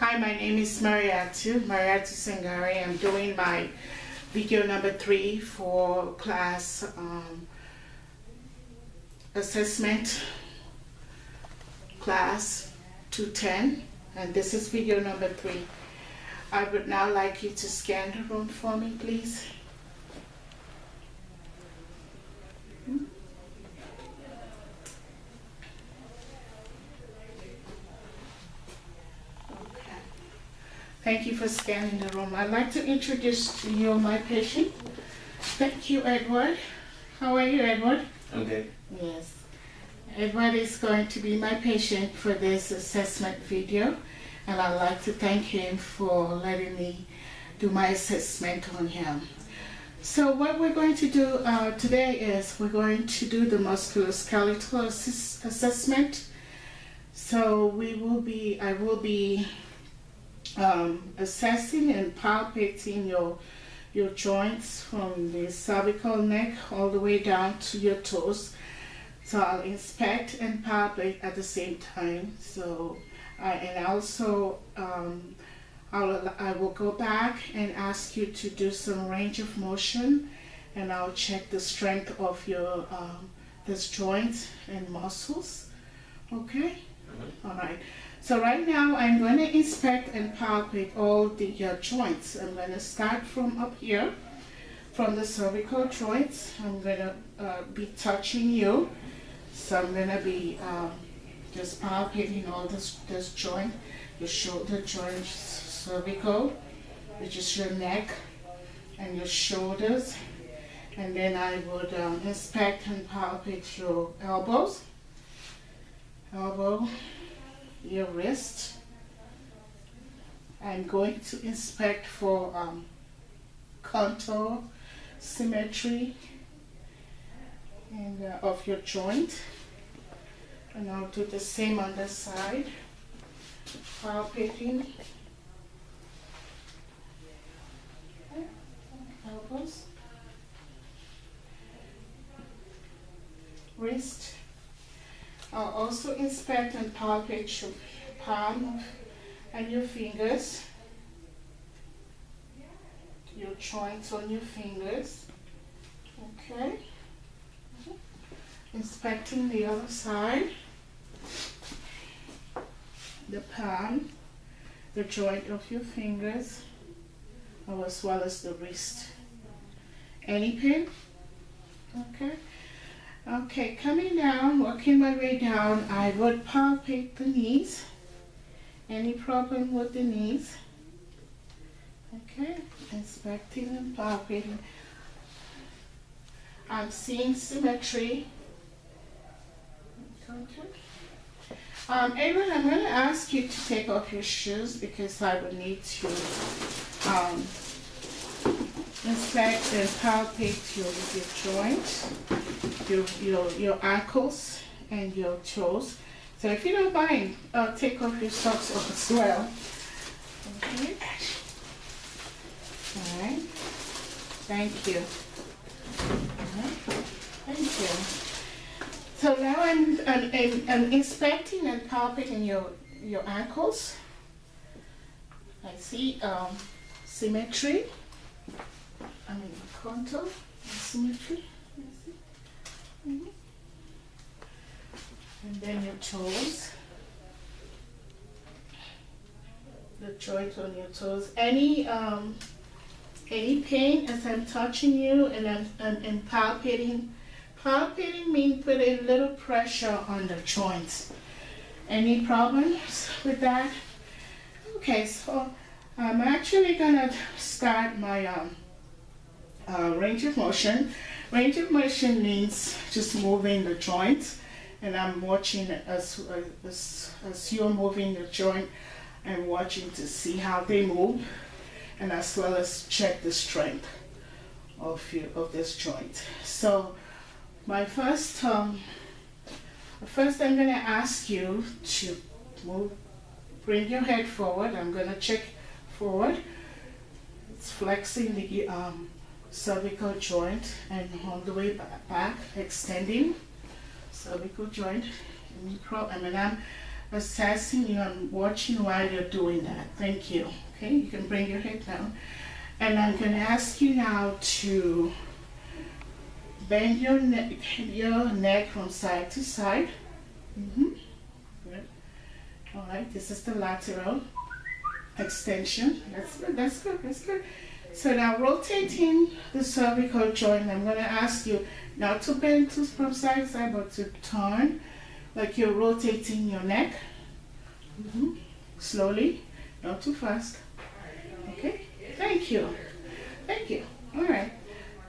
Hi, my name is Mariatu Sangari. I'm doing my video number 3 for class assessment class 210, and this is video number 3. I would now like you to scan the room for me, please. Thank you for scanning the room. I'd like to introduce to you my patient. Thank you, Edward. How are you, Edward? Okay. Yes. Edward is going to be my patient for this assessment video, and I'd like to thank him for letting me do my assessment on him. So what we're going to do today is we're going to do the musculoskeletal assessment. So I will be assessing and palpating your joints from the cervical neck all the way down to your toes. So I'll inspect and palpate at the same time. So and also I will go back and ask you to do some range of motion, and I'll check the strength of your this joint and muscles. Okay. All right. So right now I'm going to inspect and palpate all the joints. I'm going to start from up here, from the cervical joints. I'm going to be touching you. So I'm going to be just palpating all this joint, your shoulder joint, cervical, which is your neck and your shoulders. And then I would inspect and palpate your elbow, your wrist. I'm going to inspect for contour, symmetry, and of your joint. And I'll do the same on the side, palpating elbows, wrist. I'll also inspect and palpate your palm and your fingers, your joints on your fingers. Okay. Inspecting the other side, the palm, the joint of your fingers, as well as the wrist. Any pain? Okay. Okay, coming down, working my way down, I would palpate the knees. Any problem with the knees? Okay, inspecting and palpating. I'm seeing symmetry. Aaron, I'm going to ask you to take off your shoes because I would need to inspect and palpate your joint, your ankles and your toes. So if you don't mind, take off your socks as well. Okay. All right. Thank you. All right. Thank you. So now I'm inspecting and palpating your ankles. I see symmetry. I mean contour, symmetry. And then your toes, the joint on your toes. Any pain as I'm touching you and I'm palpating? Palpating means putting a little pressure on the joints. Any problems with that? Okay, so I'm actually gonna start my range of motion. Range of motion means just moving the joints, and I'm watching as you're moving the joint. I'm watching to see how they move, and as well as check the strength of this joint. So my first I'm going to ask you to bring your head forward. I'm going to check forward. It's flexing the cervical joint and all the way back, extending cervical joint. assessing you and watching while you're doing that. Thank you. Okay, you can bring your head down. And I'm going to ask you now to bend your neck from side to side. Good. All right, this is the lateral extension. That's good, that's good, that's good. So now rotating the cervical joint, I'm going to ask you not to bend from side to side, but to turn like you're rotating your neck. Slowly, not too fast. Okay, thank you. Thank you. All right.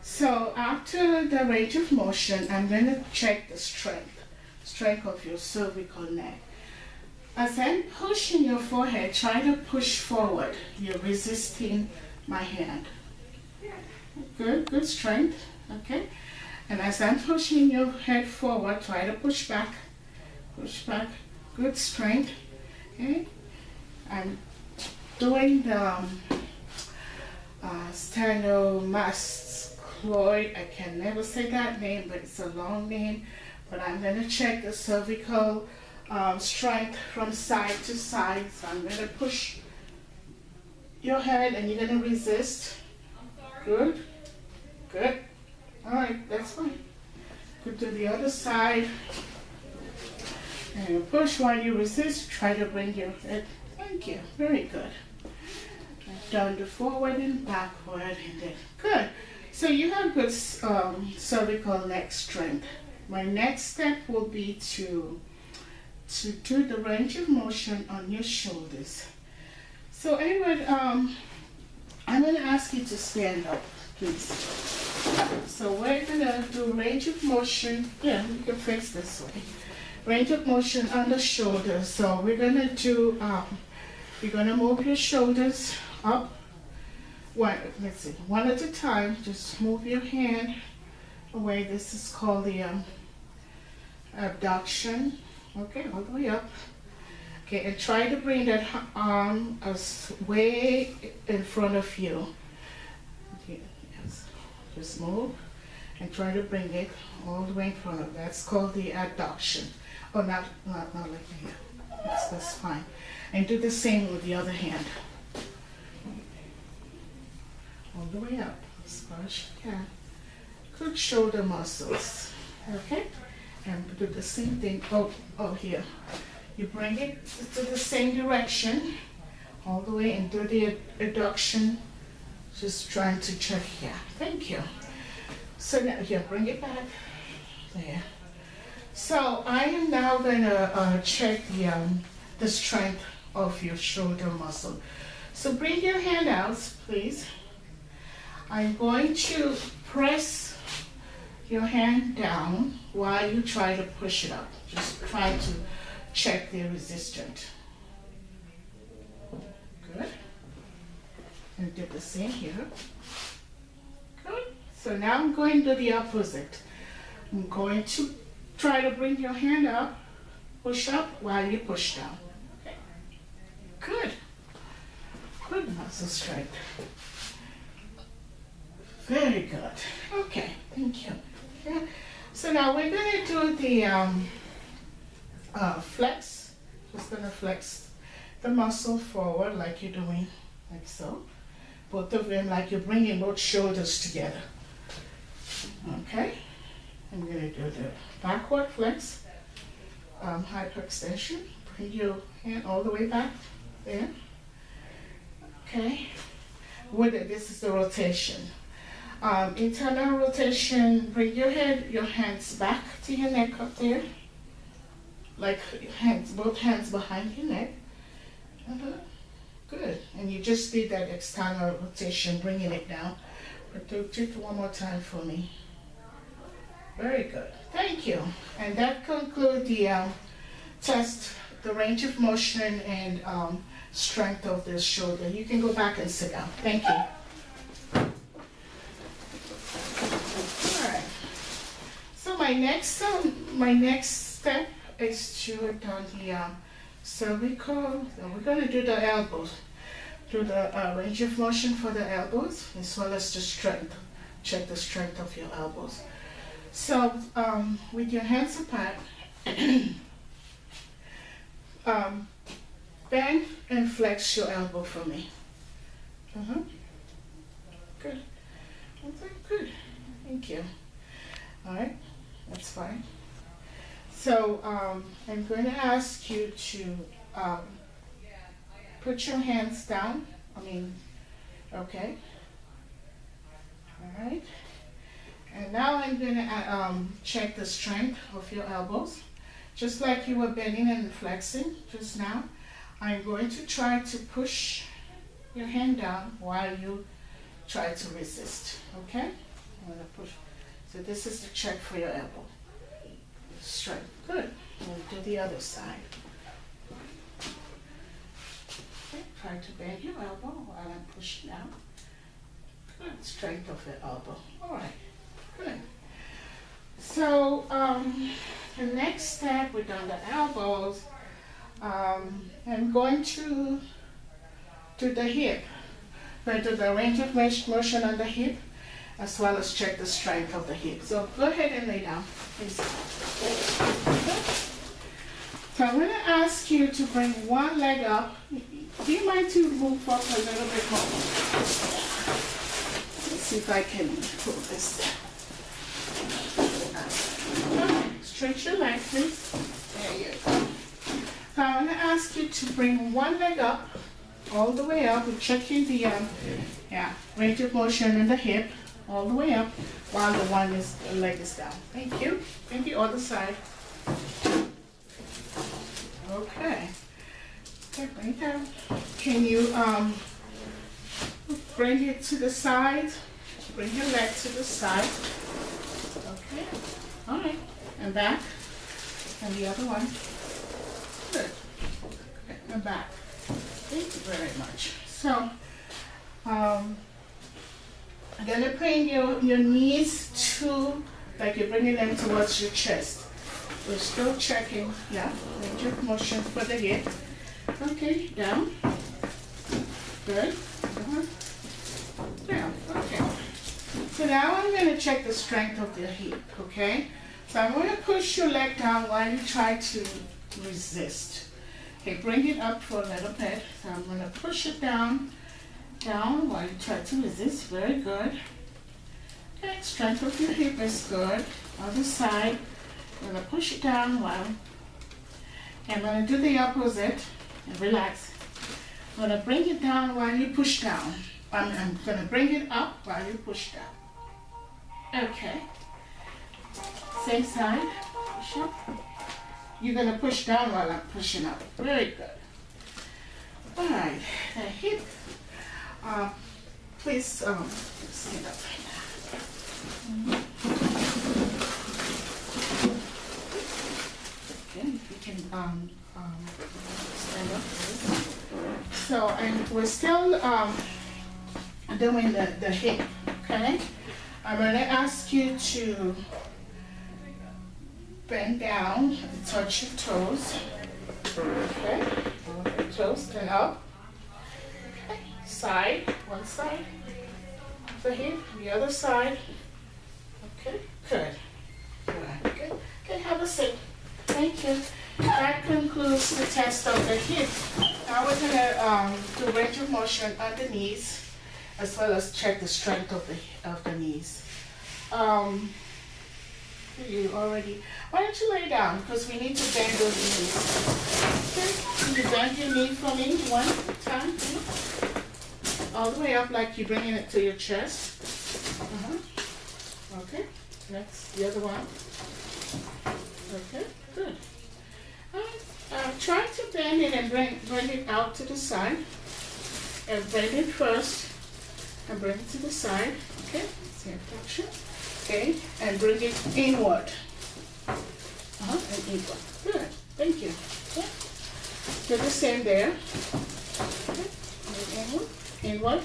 So after the range of motion, I'm going to check the strength of your cervical neck. As I'm pushing your forehead, try to push forward. You're resisting my hand. Good, good strength. Okay. And as I'm pushing your head forward, try to push back. Push back. Good strength. Okay. I'm doing the sternocleidomastoid. I can never say that name, but it's a long name. But I'm going to check the cervical strength from side to side. So I'm going to push your head and you're going to resist. Good. Good. All right, that's fine. Go to the other side. And you push while you resist. Try to bring your head. Thank you. Very good. Down to forward and backward and then good. So you have good cervical neck strength. My next step will be to do the range of motion on your shoulders. So anyway, I'm going to ask you to stand up, please. So we're going to do range of motion. Yeah, you can face this way. Range of motion on the shoulders. So we're going to do, you're going to move your shoulders up. Let's see, one at a time. Just move your hand away. This is called the abduction. Okay, all the way up. Okay, and try to bring that arm as way in front of you. Okay, yes. Just move and try to bring it all the way in front of you. That's called the abduction. Oh, not like that. That's fine. And do the same with the other hand. All the way up as far as you can. Good shoulder muscles. Okay? And do the same thing. Oh, here. You bring it to the same direction. All the way and do the adduction. Just trying to check here. Thank you. So now, here, bring it back. There. So I am now going to check the strength of your shoulder muscle. So bring your hand out, please. I'm going to press your hand down while you try to push it up. Just try to check the resistance. Good. And do the same here. Good. So now I'm going to do the opposite. I'm going to try to bring your hand up, push up while you push down. Okay. Good. Good muscle strength. Very good. Okay, thank you. Yeah. So now we're going to do the flex. Just going to flex the muscle forward like you're doing, like so. Both of them like you're bringing both shoulders together. Okay. I'm going to do the backward flex, hyperextension. Bring your hand all the way back there. Okay. This is the rotation. Internal rotation, bring your head, your hands back to your neck up there. Like both hands behind your neck. Good. And you just did that external rotation, bringing it down. But do it one more time for me. Very good. Thank you. And that concludes the test, the range of motion and strength of the shoulder. You can go back and sit down. Thank you. So my next step is to do the cervical. We're going to do the elbows. Do the range of motion for the elbows as well as the strength. Check the strength of your elbows. So with your hands apart, um, bend and flex your elbow for me. Good. Okay, good. Thank you. All right, that's fine. So I'm going to ask you to put your hands down. Okay. All right. And now I'm going to check the strength of your elbows. Just like you were bending and flexing just now, I'm going to try to push your hand down while you try to resist. Okay? I'm going to push. So this is the check for your elbow. Strength. Good. We'll do the other side. Okay. Try to bend your elbow while I'm pushing down. Good. Strength of your elbow. All right. Good. So the next step, we've done the elbows. I'm going to do the hip. We're going to do the range of motion on the hip, as well as check the strength of the hip. So go ahead and lay down, please. So I'm going to ask you to bring one leg up. Do you mind to move up a little bit more? Let's see if I can pull this down. Stretch your leg, please. There you go. So I'm going to ask you to bring one leg up, all the way up. We're checking the range of motion in the hip, all the way up, while the leg is down. Thank you. Thank you. Other side. Okay. Okay, bring it down. Can you bring it to the side? Bring your leg to the side. Okay. All right. And back. And the other one. Good. Okay. And back. Thank you very much. So, I'm going to bring your knees to, like you're bringing them towards your chest. We're still checking, range of motion for the hip. Okay, down. Good. Down. Okay. So now I'm going to check the strength of the hip, okay? So I'm going to push your leg down while you try to resist. Okay, bring it up for a little bit. So I'm going to push it down while you try to resist. Very good. Okay, strength of your hip is good. Other side. I'm going to push it down while I'm going to do the opposite and relax. I'm going to bring it down while you push down. I'm going to bring it up while you push down. Okay. Same side. Push up. You're going to push down while I'm pushing up. Very good. All right. The hip. Please stand up right now. Okay, if you can stand up, please. So, and we're still doing the hip, okay? I'm going to ask you to bend down and touch your toes. Okay, your toes turn up. Okay, side, one side of the hip, the other side. Okay, good. Good. Okay, have a seat. Thank you. That concludes the test of the hip. Now we're going to do range of motion on the knees, as well as check the strength of the knees. You already. Why don't you lay down? Because we need to bend those knees. Okay. Can you bend your knee for me one time, please? All the way up, like you're bringing it to your chest. Okay. Next, the other one. Okay. Good. Try to bend it and bring it out to the side. And bend it first. And bring it to the side. Okay. Same function. Okay, and bring it inward. And inward. Good. Thank you. Okay. Do the same there. Okay. Inward. Inward.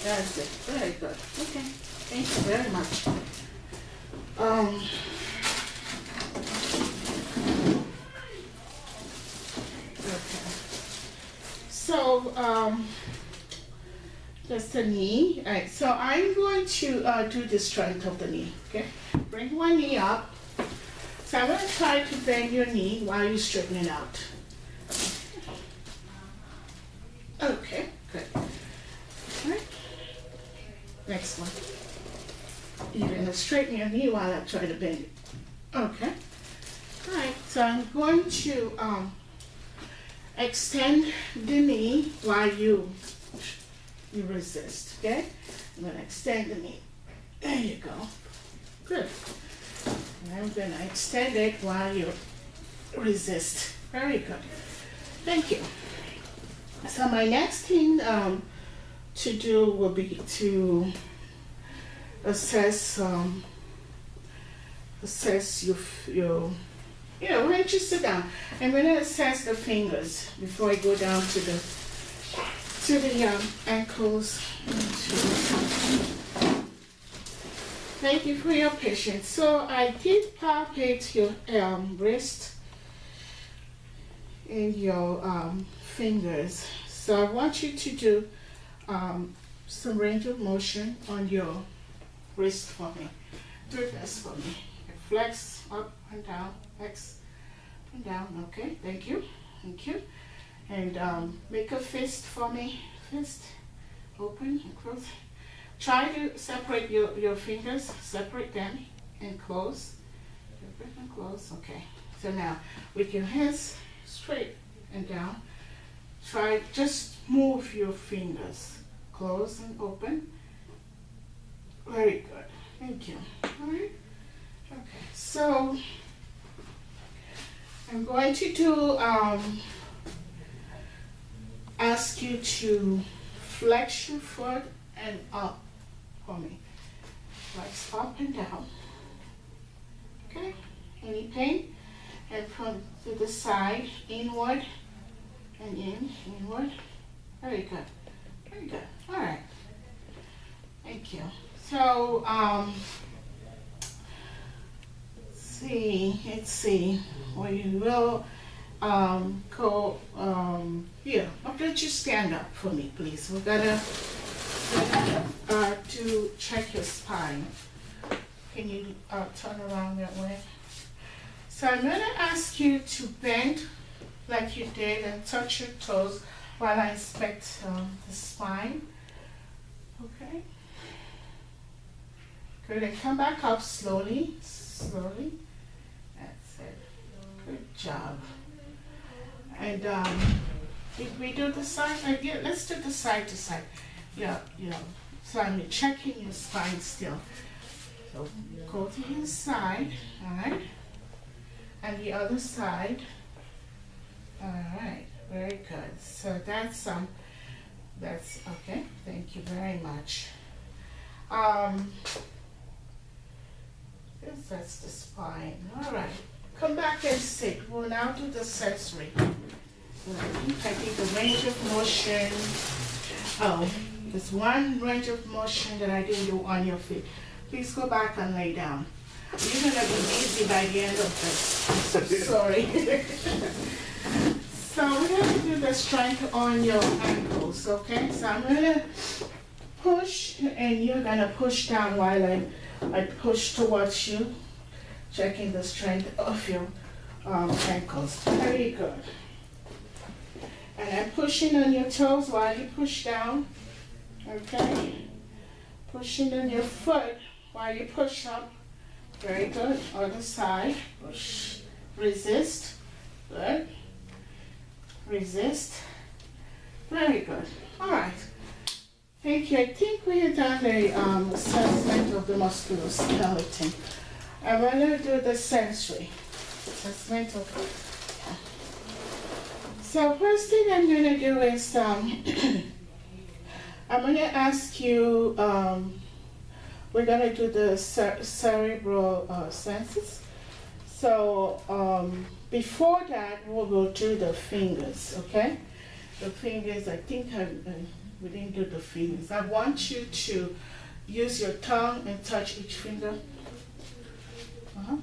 That's it. Very good. Okay. Thank you very much. Okay. So, just the knee. All right, so I'm going to do the strength of the knee, okay? Bring one knee up. So I'm going to try to bend your knee while you straighten it out. Good. All right. Next one. You're going to straighten your knee while I try to bend it. Okay. All right. So I'm going to extend the knee while you resist. Okay. I'm going to extend the knee. There you go. Good. And I'm going to extend it while you resist. Very good. Thank you. So my next thing to do will be to assess your why don't you sit down? I'm going to assess the fingers before I go down to the ankles. Thank you for your patience. So I did palpate your wrist and your fingers. So I want you to do some range of motion on your wrist for me. Do this for me. Flex up and down, flex and down. Okay, thank you, thank you. And make a fist for me. Fist, open and close. Try to separate your fingers, separate them and close. Separate and close. Okay. So now with your hands straight and down, try just move your fingers. Close and open. Very good. Thank you. All right. Okay. So I'm going to do ask you to flex your foot and up for me. Flex up and down. Okay. Any pain? And from to the side, inward and inward. Very good. Very good. All right. Thank you. So, let's see. We will go here. Why don't you stand up for me, please? We're gonna to check your spine. Can you turn around that way? So I'm gonna ask you to bend like you did and touch your toes while I inspect the spine. Okay. Good, and come back up slowly, slowly. That's it. Good job. And did we do the side? Yeah, let's do the side to side. Yeah. So I'm checking your spine still. So go to the side, all right? And the other side. All right, very good. So that's okay. Thank you very much. That's the spine. All right. Come back and sit. We'll now do the sensory. I think the range of motion. Oh, there's one range of motion that I didn't do on your feet. Please go back and lay down. You're gonna be dizzy by the end of this. I'm so sorry. So we're going to do the strength on your ankles, okay? So I'm going to push, and you're going to push down while I push towards you, checking the strength of your ankles. Very good. And I'm pushing on your toes while you push down, okay? Pushing on your foot while you push up. Very good. Other side. Push. Resist. Good. Resist. Very good. All right. Thank you. I think we have done the assessment of the musculoskeleton. I'm going to do the sensory assessment of. So first thing I'm going to do is I'm going to ask you. We're going to do the cerebral senses. So before that, we will do the fingers, okay? The fingers, I think we didn't do the fingers. I want you to use your tongue and touch each finger.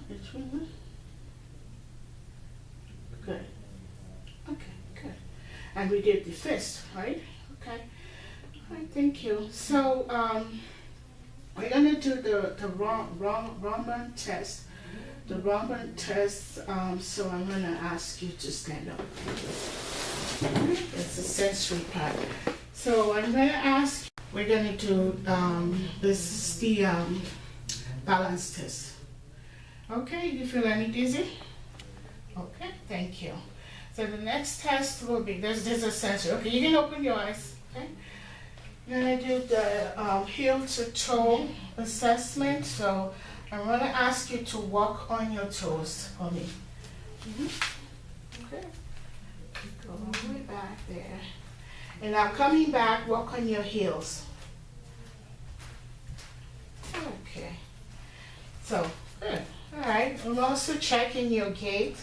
Each finger. Good. Okay, good. And we did the fist, right? Okay. All right, thank you. So we're going to do the Roman test. The Roman test, so I'm going to ask you to stand up. It's the sensory part. So I'm going to ask, we're going to do this is the balance test. Okay, you feel any dizzy? Okay, thank you. So the next test will be, this is a sensor. Okay, you can open your eyes. Okay, you're going to do the heel to toe assessment. So I'm going to ask you to walk on your toes for me. Okay, go all the way back there. And now coming back, walk on your heels. Okay, so good. All right, I'm also checking your gait.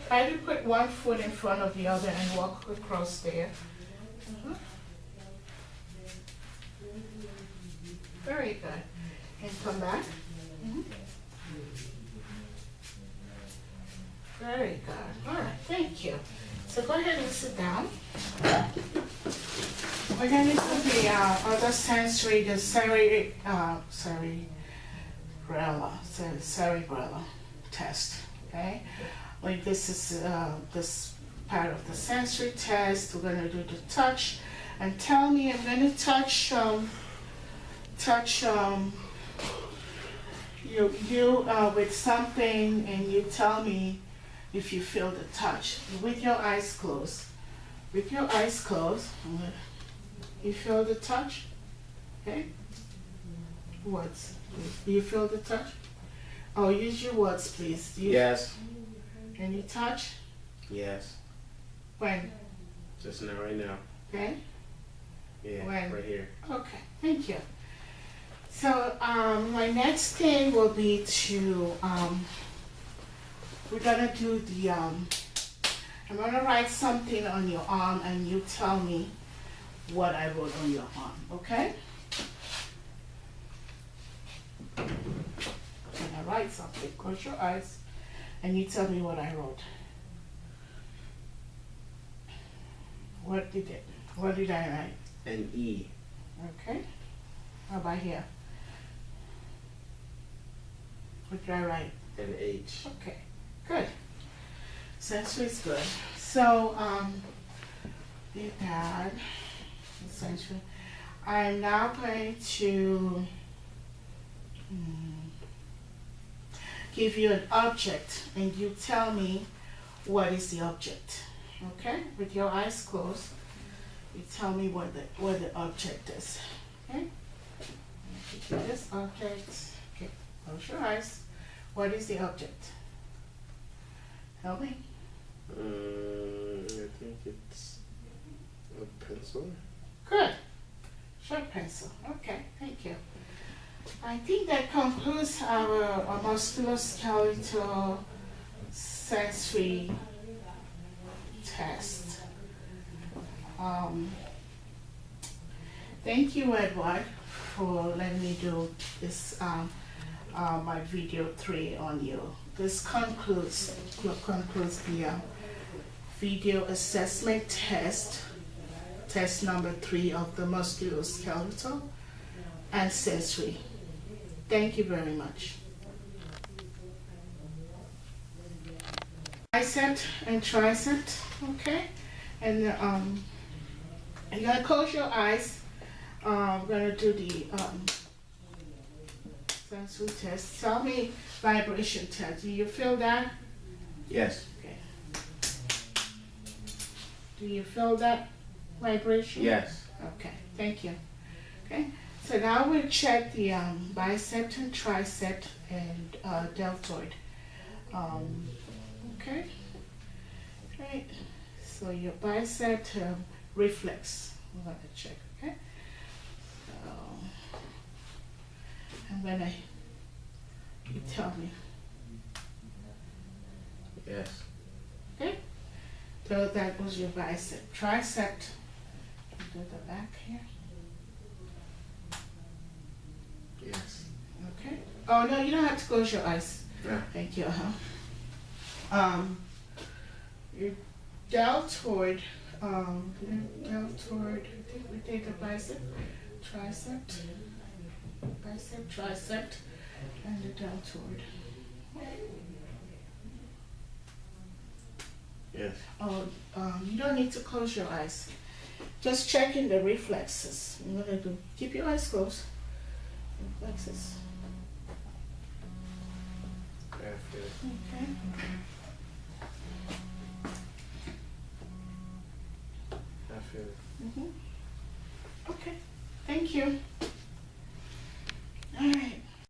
Try to put one foot in front of the other and walk across there. Very good. And come back. Very good. All right, thank you. So go ahead and sit down. We're going to do the other sensory, the cerebral test. Okay, like this is this part of the sensory test. We're going to do the touch, and tell me. I'm going to touch you with something, and you tell me if you feel the touch with your eyes closed. With your eyes closed, you feel the touch? Okay? Words. Do you feel the touch? Oh, use your words, please. Yes. Can you touch? Yes. When? Just now, right now. Okay? Yeah, When? right here. Okay, thank you. So, my next thing will be to, we're gonna do the, I'm gonna write something on your arm and you tell me what I wrote on your arm, okay? When I write something, close your eyes and you tell me what I wrote. What did I write? An E. Okay. How about here? What did I write? An H. Okay, good. Sensory is good. So, did that. Sensory. I'm now going to give you an object and you tell me what is the object. Okay? With your eyes closed, you tell me what the object is. Okay? Give you this object. Okay, close your eyes. What is the object? Help me. I think it's a pencil. Good. Sharp pencil. Okay, thank you. I think that concludes our musculoskeletal sensory test. Thank you, Edward, for letting me do this, my video 3 on you. This concludes the video assessment test number 3 of the musculoskeletal and sensory. Thank you very much. Bicep and tricep, okay? And you're gonna close your eyes. We're gonna do the sensory test. Tell me vibration test. Do you feel that? Yes. Okay. Do you feel that vibration? Yes. Okay, thank you. Okay, so now we'll check the bicep and tricep and deltoid. Okay, great. So your bicep reflex, we're going to check, okay? So, and when you tell me. Yes. Okay, so that was your bicep. Tricep, do the back here. Yes. Okay. Oh no, you don't have to close your eyes. Yeah. Thank you. Your deltoid. Deltoid. I think we did the bicep, tricep, tricep, and the deltoid. Yes. Oh, you don't need to close your eyes. Just checking the reflexes. I'm gonna do. Keep your eyes closed. Reflexes. I feel it. Okay. I feel it. Okay. Thank you.